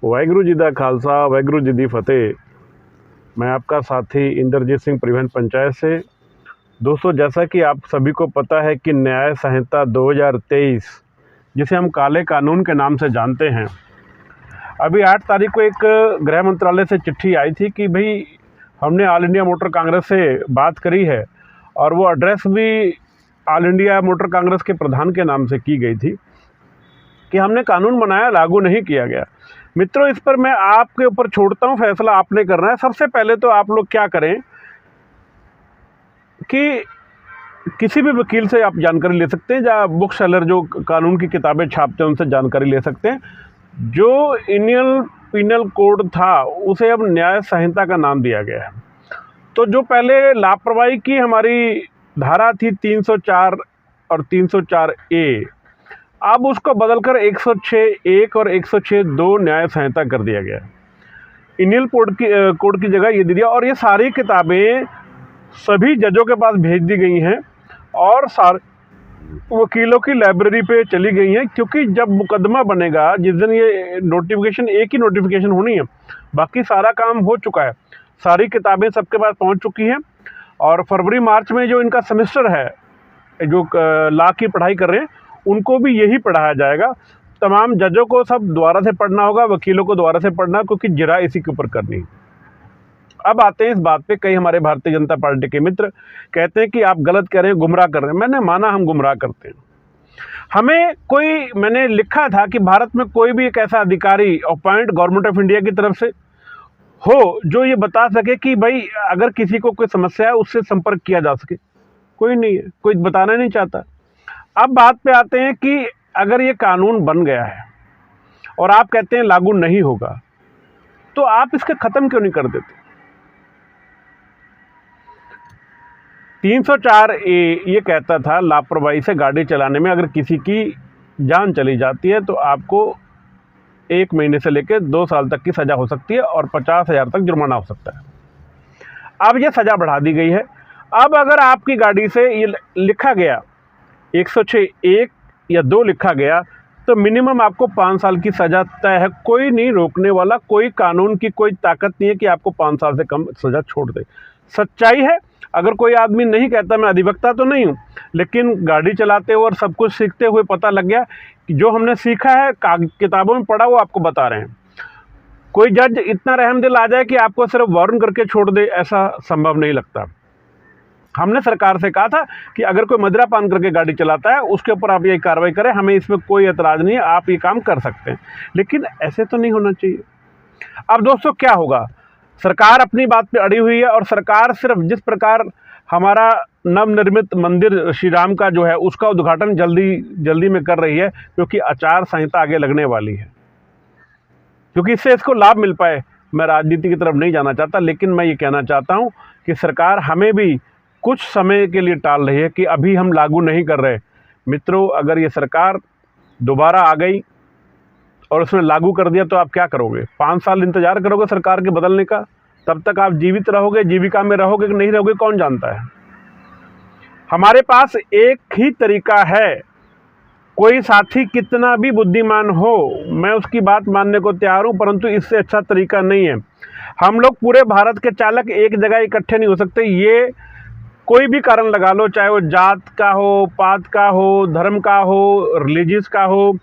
वाहिगुरु जी दा खालसा वाहिगुरु जी दी फतेह। मैं आपका साथी इंद्रजीत सिंह परिवहन पंचायत से। दोस्तों, जैसा कि आप सभी को पता है कि न्याय संहिता 2023 जिसे हम काले कानून के नाम से जानते हैं, अभी 8 तारीख को एक गृह मंत्रालय से चिट्ठी आई थी कि भाई हमने ऑल इंडिया मोटर कांग्रेस से बात करी है और वो एड्रेस भी ऑल इंडिया मोटर कांग्रेस के प्रधान के नाम से की गई थी कि हमने कानून बनाया, लागू नहीं किया गया। मित्रों, इस पर मैं आपके ऊपर छोड़ता हूँ, फैसला आपने करना है। सबसे पहले तो आप लोग क्या करें कि किसी भी वकील से आप जानकारी ले सकते हैं, या बुक सेलर जो कानून की किताबें छापते हैं उनसे जानकारी ले सकते हैं। जो इंडियन पिनल कोड था उसे अब न्याय संहिता का नाम दिया गया है। तो जो पहले लापरवाही की हमारी धारा थी 304 और 304 ए, अब उसको बदलकर 106(1) और 106(2) न्याय संहिता कर दिया गया है। इंडियन कोड की जगह ये दे दिया, और ये सारी किताबें सभी जजों के पास भेज दी गई हैं और सारे वकीलों की लाइब्रेरी पे चली गई हैं, क्योंकि जब मुकदमा बनेगा जिस दिन ये नोटिफिकेशन, एक ही नोटिफिकेशन होनी है, बाकी सारा काम हो चुका है, सारी किताबें सबके पास पहुंच चुकी हैं। और फरवरी मार्च में जो इनका सेमेस्टर है, जो लॉ की पढ़ाई कर रहे हैं, उनको भी यही पढ़ाया जाएगा। तमाम जजों को सब दोबारा से पढ़ना होगा, वकीलों को दोबारा से पढ़ना, क्योंकि जिरा इसी के ऊपर करनी है। अब आते हैं इस बात पे, कई हमारे भारतीय जनता पार्टी के मित्र कहते हैं कि आप गलत कर रहे हैं, गुमराह कर रहे हैं। मैंने माना हम गुमराह करते हैं। मैंने लिखा था कि भारत में कोई भी एक ऐसा अधिकारी अपॉइंट गवर्नमेंट ऑफ इंडिया की तरफ से हो जो ये बता सके कि भाई अगर किसी को कोई समस्या है उससे संपर्क किया जा सके। कोई नहीं है, कोई बताना नहीं चाहता। अब बात पे आते हैं कि अगर ये कानून बन गया है और आप कहते हैं लागू नहीं होगा, तो आप इसके खत्म क्यों नहीं कर देते? 304 ए ये कहता था लापरवाही से गाड़ी चलाने में अगर किसी की जान चली जाती है तो आपको 1 महीने से लेकर 2 साल तक की सज़ा हो सकती है और 50,000 तक जुर्माना हो सकता है। अब ये सज़ा बढ़ा दी गई है। अब अगर आपकी गाड़ी से ये लिखा गया 106(1) या 2 लिखा गया, तो मिनिमम आपको 5 साल की सज़ा तय है। कोई नहीं रोकने वाला, कोई कानून की कोई ताकत नहीं है कि आपको 5 साल से कम सज़ा छोड़ दे। सच्चाई है। अगर कोई आदमी नहीं कहता, मैं अधिवक्ता तो नहीं हूँ, लेकिन गाड़ी चलाते हुए और सब कुछ सीखते हुए पता लग गया कि जो हमने सीखा है, किताबों में पढ़ा, वो आपको बता रहे हैं। कोई जज इतना रहमदिल आ जाए कि आपको सिर्फ वारंट करके छोड़ दे, ऐसा संभव नहीं लगता। हमने सरकार से कहा था कि अगर कोई मदिरा पान करके गाड़ी चलाता है उसके ऊपर आप ये कार्रवाई करें, हमें इसमें कोई एतराज़ नहीं है, आप ये काम कर सकते हैं। लेकिन ऐसे तो नहीं होना चाहिए। अब दोस्तों क्या होगा? सरकार अपनी बात पे अड़ी हुई है, और सरकार सिर्फ जिस प्रकार हमारा नवनिर्मित मंदिर श्री राम का जो है उसका उद्घाटन जल्दी में कर रही है, क्योंकि आचार संहिता आगे लगने वाली है, क्योंकि इससे इसको लाभ मिल पाए। मैं राजनीति की तरफ नहीं जाना चाहता, लेकिन मैं ये कहना चाहता हूँ कि सरकार हमें भी कुछ समय के लिए टाल रही है कि अभी हम लागू नहीं कर रहे। मित्रों, अगर ये सरकार दोबारा आ गई और उसने लागू कर दिया तो आप क्या करोगे? 5 साल इंतजार करोगे सरकार के बदलने का? तब तक आप जीवित रहोगे, जीविका में रहोगे कि नहीं रहोगे, कौन जानता है। हमारे पास एक ही तरीका है। कोई साथी कितना भी बुद्धिमान हो, मैं उसकी बात मानने को तैयार हूँ, परंतु इससे अच्छा तरीका नहीं है। हम लोग पूरे भारत के चालक एक जगह इकट्ठे नहीं हो सकते। ये कोई भी कारण लगा लो, चाहे वो जात का हो, पात का हो, धर्म का हो, रिलीजियस का हो,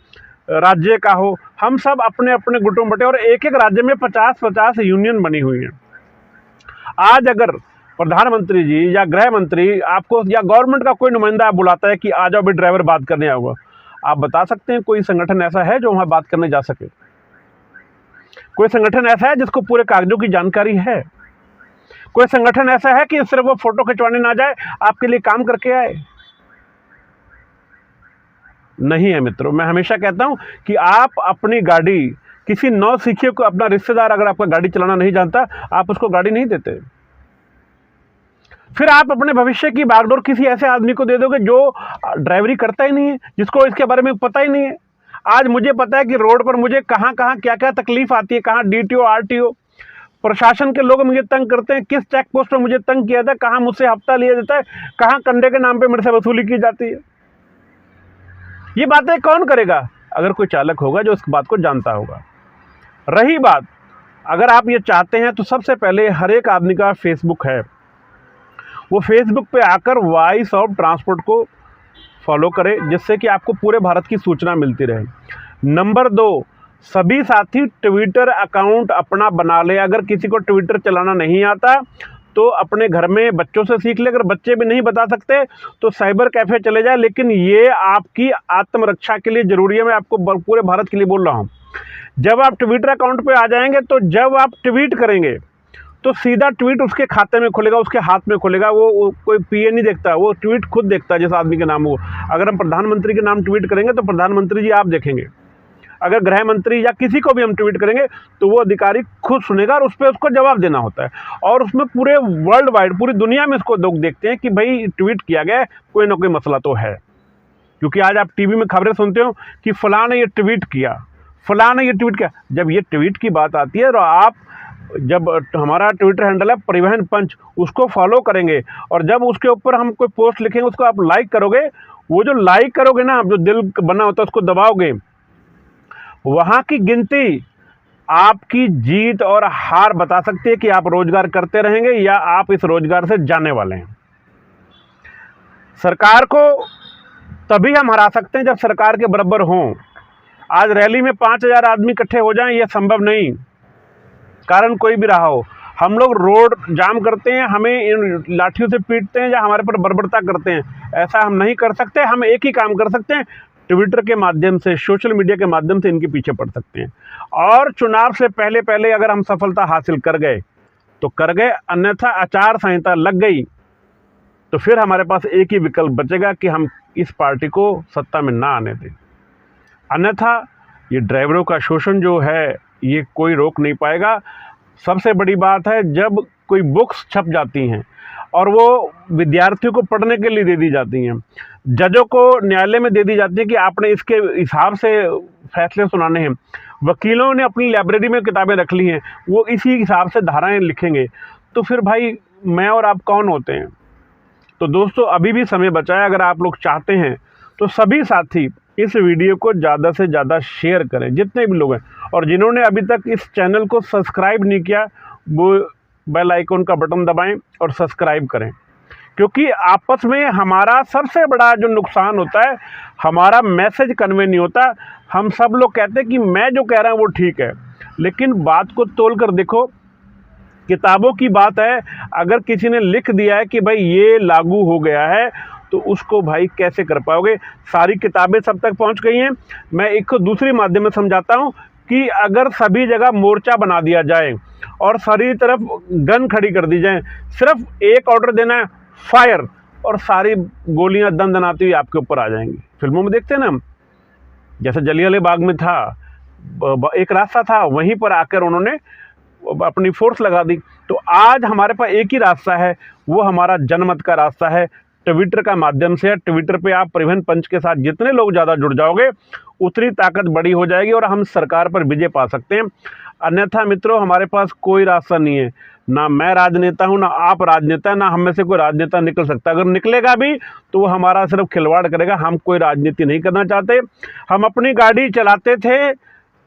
राज्य का हो, हम सब अपने अपने गुटों बटे, और एक एक राज्य में 50-50 यूनियन बनी हुई है। आज अगर प्रधानमंत्री जी या गृह मंत्री आपको या गवर्नमेंट का कोई नुमाइंदा आप बुलाता है कि आ जाओ भी ड्राइवर बात करने आओगे, आप बता सकते हैं कोई संगठन ऐसा है जो वहाँ बात करने जा सके? कोई संगठन ऐसा है जिसको पूरे कागजों की जानकारी है? कोई संगठन ऐसा है कि सिर्फ वो फोटो खिंचवाने ना जाए, आपके लिए काम करके आए? नहीं है मित्रों। मैं हमेशा कहता हूं कि आप अपनी गाड़ी किसी नौसिखिए को, अपना रिश्तेदार अगर आपका गाड़ी चलाना नहीं जानता, आप उसको गाड़ी नहीं देते। फिर आप अपने भविष्य की बागडोर किसी ऐसे आदमी को दे दोगे जो ड्राइवरी करता ही नहीं है, जिसको इसके बारे में पता ही नहीं है। आज मुझे पता है कि रोड पर मुझे कहाँ कहाँ क्या क्या तकलीफ आती है, कहाँ DTO RTO प्रशासन के लोग मुझे तंग करते हैं, किस चेक पोस्ट पर मुझे तंग किया था, कहाँ मुझसे हफ्ता लिया जाता है, कहाँ कंडे के नाम पे मेरे से वसूली की जाती है। ये बातें कौन करेगा? अगर कोई चालक होगा जो इस बात को जानता होगा। रही बात, अगर आप ये चाहते हैं तो सबसे पहले हर एक आदमी का फेसबुक है, वो फेसबुक पे आकर वॉइस ऑफ ट्रांसपोर्ट को फॉलो करें, जिससे कि आपको पूरे भारत की सूचना मिलती रहे। नंबर 2, सभी साथी ट्विटर अकाउंट अपना बना ले। अगर किसी को ट्विटर चलाना नहीं आता तो अपने घर में बच्चों से सीख ले। अगर बच्चे भी नहीं बता सकते तो साइबर कैफ़े चले जाए, लेकिन ये आपकी आत्मरक्षा के लिए ज़रूरी है। मैं आपको पूरे भारत के लिए बोल रहा हूँ। जब आप ट्विटर अकाउंट पे आ जाएंगे तो जब आप ट्वीट करेंगे तो सीधा ट्वीट उसके खाते में खुलेगा, उसके हाथ में खुलेगा। वो कोई पीए नहीं देखता, वो ट्वीट खुद देखता है जिस आदमी के नाम हो। अगर हम प्रधानमंत्री के नाम ट्वीट करेंगे तो प्रधानमंत्री जी आप देखेंगे। अगर गृह मंत्री या किसी को भी हम ट्वीट करेंगे तो वो अधिकारी खुद सुनेगा और उस पर उसको जवाब देना होता है। और उसमें पूरे वर्ल्ड वाइड, पूरी दुनिया में इसको लोग देखते हैं कि भाई ट्वीट किया गया है, कोई ना कोई मसला तो है। क्योंकि आज आप टीवी में खबरें सुनते हो कि फलां ने ये ट्वीट किया, फलां ने ये ट्वीट किया। जब ये ट्वीट की बात आती है तो आप, जब हमारा ट्विटर हैंडल है परिवहन पंच, उसको फॉलो करेंगे और जब उसके ऊपर हम कोई पोस्ट लिखेंगे उसको आप लाइक करोगे, वो जो लाइक करोगे ना, जो दिल बना होता है उसको दबाओगे, वहाँ की गिनती आपकी जीत और हार बता सकती है कि आप रोजगार करते रहेंगे या आप इस रोजगार से जाने वाले हैं। सरकार को तभी हम हरा सकते हैं जब सरकार के बराबर हों। आज रैली में 5000 आदमी इकट्ठे हो जाएं, यह संभव नहीं, कारण कोई भी रहा हो। हम लोग रोड जाम करते हैं, हमें इन लाठियों से पीटते हैं या हमारे पर बर्बरता करते हैं, ऐसा हम नहीं कर सकते। हम एक ही काम कर सकते हैं, ट्विटर के माध्यम से, सोशल मीडिया के माध्यम से इनके पीछे पड़ सकते हैं। और चुनाव से पहले पहले अगर हम सफलता हासिल कर गए तो कर गए, अन्यथा आचार संहिता लग गई तो फिर हमारे पास एक ही विकल्प बचेगा कि हम इस पार्टी को सत्ता में ना आने दें। अन्यथा ये ड्राइवरों का शोषण जो है ये कोई रोक नहीं पाएगा। सबसे बड़ी बात है, जब कोई बुक्स छप जाती हैं और वो विद्यार्थियों को पढ़ने के लिए दे दी जाती हैं, जजों को न्यायालय में दे दी जाती है कि आपने इसके हिसाब से फैसले सुनाने हैं, वकीलों ने अपनी लाइब्रेरी में किताबें रख ली हैं, वो इसी हिसाब से धाराएं लिखेंगे, तो फिर भाई मैं और आप कौन होते हैं। तो दोस्तों अभी भी समय बचा है। अगर आप लोग चाहते हैं तो सभी साथी इस वीडियो को ज़्यादा से ज़्यादा शेयर करें, जितने भी लोग हैं। और जिन्होंने अभी तक इस चैनल को सब्सक्राइब नहीं किया वो बेल आइकन का बटन दबाएं और सब्सक्राइब करें, क्योंकि आपस में हमारा सबसे बड़ा जो नुकसान होता है, हमारा मैसेज कन्वे नहीं होता। हम सब लोग कहते हैं कि मैं जो कह रहा हूँ वो ठीक है, लेकिन बात को तोल कर देखो। किताबों की बात है, अगर किसी ने लिख दिया है कि भाई ये लागू हो गया है तो उसको भाई कैसे कर पाओगे। सारी किताबें सब तक पहुंच गई हैं। मैं एक को दूसरी माध्यम में समझाता हूं कि अगर सभी जगह मोर्चा बना दिया जाए और सारी तरफ गन खड़ी कर दी जाए, सिर्फ एक ऑर्डर देना है, फायर, और सारी गोलियां दंदनाती हुई आपके ऊपर आ जाएंगी। फिल्मों में देखते हैं ना, जैसे जलियांवाला बाग में था, एक रास्ता था, वहीं पर आकर उन्होंने अपनी फोर्स लगा दी। तो आज हमारे पास एक ही रास्ता है, वो हमारा जनमत का रास्ता है, ट्विटर का माध्यम से। ट्विटर पे आप परिवहन पंच के साथ जितने लोग ज़्यादा जुड़ जाओगे उतनी ताकत बड़ी हो जाएगी और हम सरकार पर विजय पा सकते हैं। अन्यथा मित्रों हमारे पास कोई रास्ता नहीं है। ना मैं राजनेता हूँ, ना आप राजनेता, ना हम में से कोई राजनेता निकल सकता। अगर निकलेगा भी तो वो हमारा सिर्फ खिलवाड़ करेगा। हम कोई राजनीति नहीं करना चाहते। हम अपनी गाड़ी चलाते थे,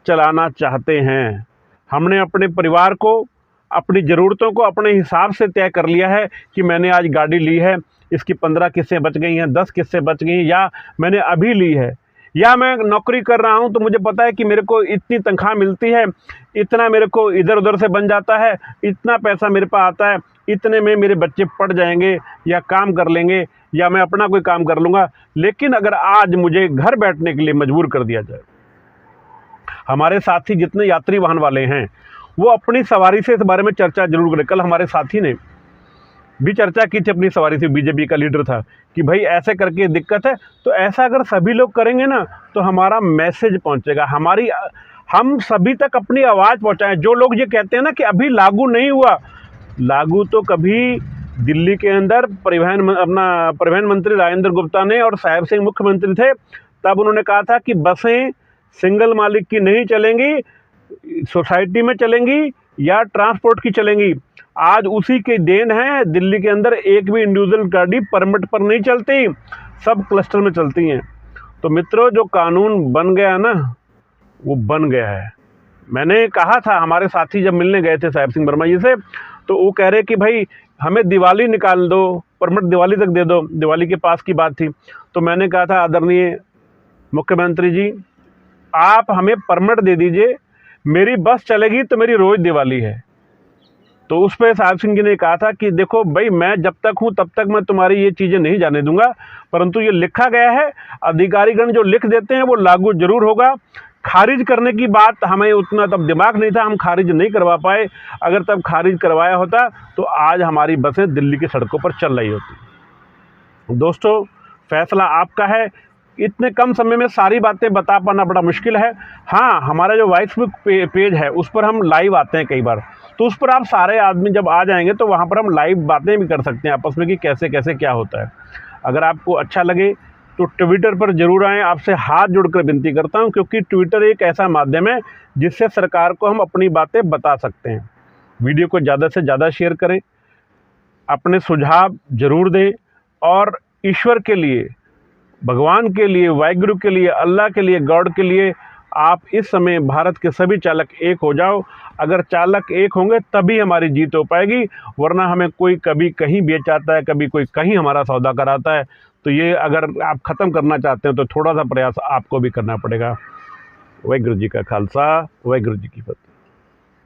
चलाना चाहते हैं। हमने अपने परिवार को, अपनी ज़रूरतों को अपने हिसाब से तय कर लिया है कि मैंने आज गाड़ी ली है, इसकी 15 किस्तें बच गई हैं, 10 किस्तें बच गई हैं, या मैंने अभी ली है, या मैं नौकरी कर रहा हूं तो मुझे पता है कि मेरे को इतनी तनख्वाह मिलती है, इतना मेरे को इधर उधर से बन जाता है, इतना पैसा मेरे पास आता है, इतने में मेरे बच्चे पढ़ जाएंगे या काम कर लेंगे या मैं अपना कोई काम कर लूँगा। लेकिन अगर आज मुझे घर बैठने के लिए मजबूर कर दिया जाए, हमारे साथी जितने यात्री वाहन वाले हैं वो अपनी सवारी से इस बारे में चर्चा जरूर करें। कल हमारे साथी ने भी चर्चा की थी अपनी सवारी से, बीजेपी का लीडर था, कि भाई ऐसे करके दिक्कत है। तो ऐसा अगर सभी लोग करेंगे ना तो हमारा मैसेज पहुंचेगा, हम सभी तक अपनी आवाज़ पहुंचाएं। जो लोग ये कहते हैं ना कि अभी लागू नहीं हुआ, लागू तो कभी दिल्ली के अंदर परिवहन मंत्री राजेंद्र गुप्ता ने और साहेब सिंह मुख्यमंत्री थे, तब उन्होंने कहा था कि बसें सिंगल मालिक की नहीं चलेंगी, सोसाइटी में चलेंगी या ट्रांसपोर्ट की चलेंगी। आज उसी की देन है, दिल्ली के अंदर एक भी इंडिविजुअल गाड़ी परमिट पर नहीं चलती, सब क्लस्टर में चलती हैं। तो मित्रों जो कानून बन गया ना वो बन गया है, मैंने कहा था, हमारे साथी जब मिलने गए थे साहिब सिंह वर्मा जी से, तो वो कह रहे कि भाई हमें दिवाली निकाल दो, परमिट दिवाली तक दे दो, दिवाली के पास की बात थी। तो मैंने कहा था आदरणीय मुख्यमंत्री जी, आप हमें परमिट दे दीजिए, मेरी बस चलेगी तो मेरी रोज़ दिवाली है। तो उस पर साहिब सिंह जी ने कहा था कि देखो भाई, मैं जब तक हूँ तब तक मैं तुम्हारी ये चीज़ें नहीं जाने दूंगा, परंतु ये लिखा गया है, अधिकारीगण जो लिख देते हैं वो लागू जरूर होगा। खारिज करने की बात हमें उतना तब दिमाग नहीं था, हम खारिज नहीं करवा पाए। अगर तब खारिज करवाया होता तो आज हमारी बसें दिल्ली की सड़कों पर चल रही होती। दोस्तों, फैसला आपका है। इतने कम समय में सारी बातें बता पाना बड़ा मुश्किल है। हाँ, हमारा जो फेसबुक पेज है उस पर हम लाइव आते हैं कई बार, तो उस पर आप सारे आदमी जब आ जाएंगे तो वहाँ पर हम लाइव बातें भी कर सकते हैं आपस में कि कैसे कैसे क्या होता है। अगर आपको अच्छा लगे तो ट्विटर पर जरूर आएँ, आपसे हाथ जोड़कर विनती करता हूँ, क्योंकि ट्विटर एक ऐसा माध्यम है जिससे सरकार को हम अपनी बातें बता सकते हैं। वीडियो को ज़्यादा से ज़्यादा शेयर करें, अपने सुझाव जरूर दें, और ईश्वर के लिए, भगवान के लिए, वाहिगुरु के लिए, अल्लाह के लिए, गॉड के लिए आप इस समय भारत के सभी चालक एक हो जाओ। अगर चालक एक होंगे तभी हमारी जीत हो पाएगी, वरना हमें कोई कभी कहीं बेच आता है, कभी कोई कहीं हमारा सौदा कराता है। तो ये अगर आप ख़त्म करना चाहते हैं तो थोड़ा सा प्रयास आपको भी करना पड़ेगा। वाहिगुरु जी का खालसा, वाहिगुरु जी की फतेह।